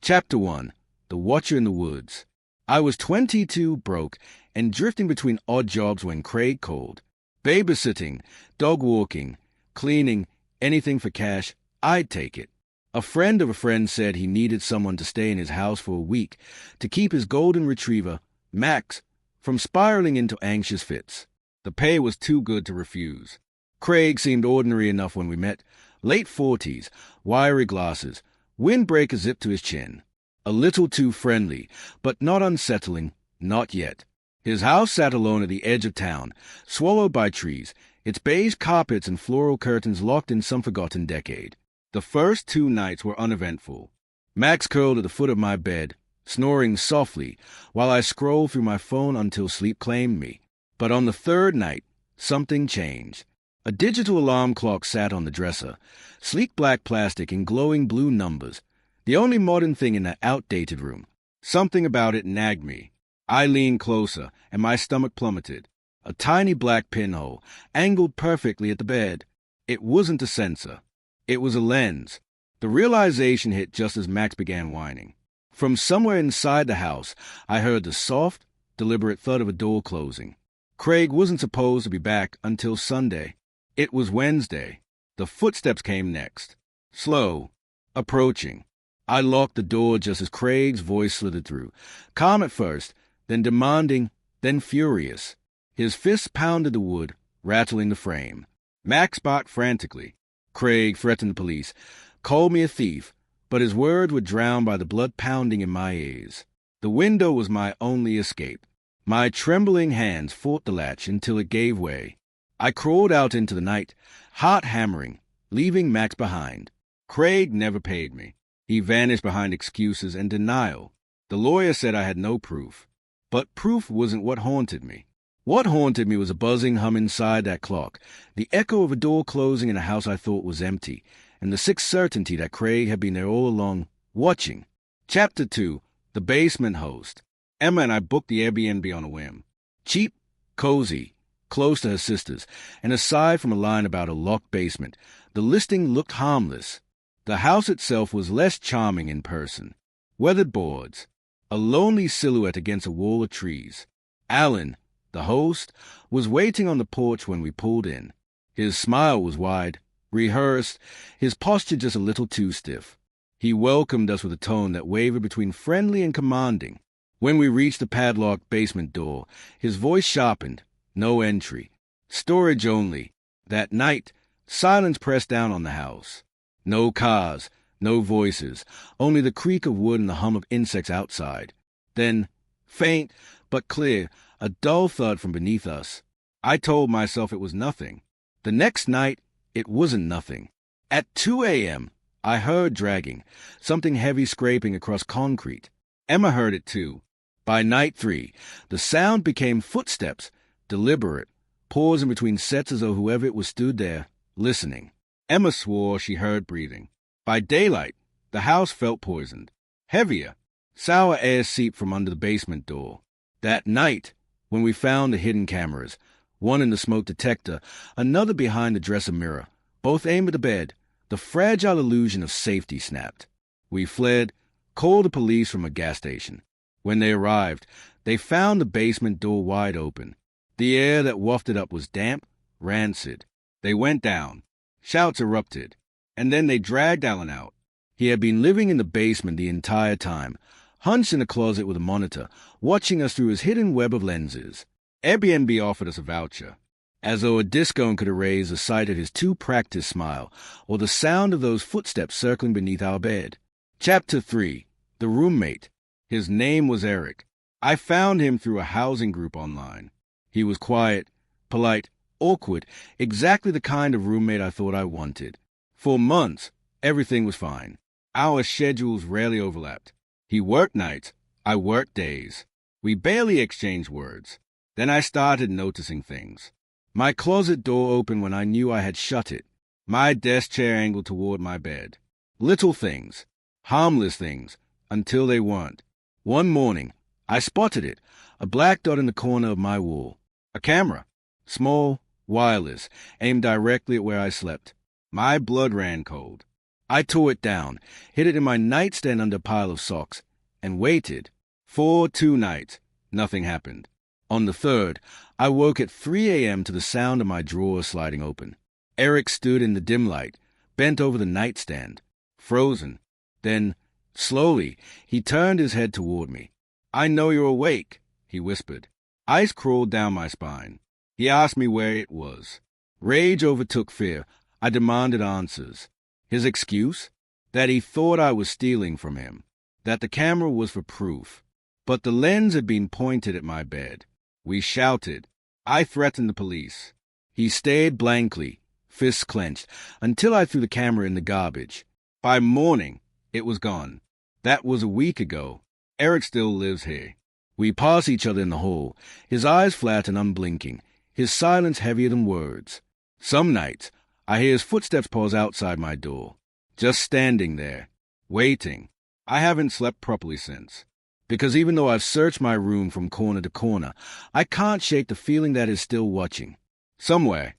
Chapter 1. The Watcher in the Woods. I was 22, broke, and drifting between odd jobs when Craig called. Babysitting, dog walking, cleaning, anything for cash, I'd take it. A friend of a friend said he needed someone to stay in his house for a week to keep his golden retriever, Max, from spiraling into anxious fits. The pay was too good to refuse. Craig seemed ordinary enough when we met. Late 40s, wiry glasses, windbreaker zipped to his chin. A little too friendly, but not unsettling, not yet. His house sat alone at the edge of town, swallowed by trees, its beige carpets and floral curtains locked in some forgotten decade. The first 2 nights were uneventful. Max curled at the foot of my bed, snoring softly, while I scrolled through my phone until sleep claimed me. But on the 3rd night, something changed. A digital alarm clock sat on the dresser, sleek black plastic and glowing blue numbers, the only modern thing in that outdated room. Something about it nagged me. I leaned closer, and my stomach plummeted. A tiny black pinhole, angled perfectly at the bed. It wasn't a sensor. It was a lens. The realization hit just as Max began whining. From somewhere inside the house, I heard the soft, deliberate thud of a door closing. Craig wasn't supposed to be back until Sunday. It was Wednesday. The footsteps came next. Slow. Approaching. I locked the door just as Craig's voice slithered through. Calm at first, then demanding, then furious. His fists pounded the wood, rattling the frame. Max barked frantically. Craig threatened the police, called me a thief, but his words were drowned by the blood pounding in my ears. The window was my only escape. My trembling hands fought the latch until it gave way. I crawled out into the night, heart hammering, leaving Max behind. Craig never paid me. He vanished behind excuses and denial. The lawyer said I had no proof. But proof wasn't what haunted me. What haunted me was a buzzing hum inside that clock, the echo of a door closing in a house I thought was empty, and the sick certainty that Craig had been there all along, watching. Chapter 2. The Basement Host. Emma and I booked the Airbnb on a whim. Cheap, cozy, close to her sister's, and aside from a line about a locked basement, the listing looked harmless. The house itself was less charming in person. Weathered boards, a lonely silhouette against a wall of trees. Alan, the host, was waiting on the porch when we pulled in. His smile was wide, rehearsed, his posture just a little too stiff. He welcomed us with a tone that wavered between friendly and commanding. When we reached the padlocked basement door, his voice sharpened. No entry. Storage only. That night, silence pressed down on the house. No cars, no voices, only the creak of wood and the hum of insects outside. Then, faint but clear, a dull thud from beneath us. I told myself it was nothing. The next night, it wasn't nothing. At 2 a.m., I heard dragging, something heavy scraping across concrete. Emma heard it too. By night 3, the sound became footsteps, deliberate, pausing between sets as though whoever it was stood there, listening. Emma swore she heard breathing. By daylight, the house felt poisoned. Heavier. Sour air seeped from under the basement door. That night, when we found the hidden cameras, one in the smoke detector, another behind the dresser mirror, both aimed at the bed, the fragile illusion of safety snapped. We fled, called the police from a gas station. When they arrived, they found the basement door wide open. The air that wafted up was damp, rancid. They went down. Shouts erupted. And then they dragged Alan out. He had been living in the basement the entire time, hunched in a closet with a monitor, watching us through his hidden web of lenses. Airbnb offered us a voucher, as though a discount could erase the sight of his too-practiced smile or the sound of those footsteps circling beneath our bed. Chapter 3. The Roommate. His name was Eric. I found him through a housing group online. He was quiet, polite, awkward, exactly the kind of roommate I thought I wanted. For months, everything was fine. Our schedules rarely overlapped. He worked nights, I worked days. We barely exchanged words. Then I started noticing things. My closet door opened when I knew I had shut it. My desk chair angled toward my bed. Little things, harmless things, until they weren't. One morning, I spotted it, a black dot in the corner of my wall. A camera, small, wireless, aimed directly at where I slept. My blood ran cold. I tore it down, hid it in my nightstand under a pile of socks, and waited. For 2 nights, nothing happened. On the third, I woke at 3 a.m. to the sound of my drawer sliding open. Eric stood in the dim light, bent over the nightstand, frozen. Then, slowly, he turned his head toward me. "I know you're awake," he whispered. Ice crawled down my spine. He asked me where it was. Rage overtook fear. I demanded answers. His excuse? That he thought I was stealing from him. That the camera was for proof. But the lens had been pointed at my bed. We shouted. I threatened the police. He stared blankly, fists clenched, until I threw the camera in the garbage. By morning, it was gone. That was a week ago. Eric still lives here. We pass each other in the hall, his eyes flat and unblinking, his silence heavier than words. Some nights, I hear his footsteps pause outside my door. Just standing there, waiting. I haven't slept properly since. Because even though I've searched my room from corner to corner, I can't shake the feeling that is still watching. Somewhere,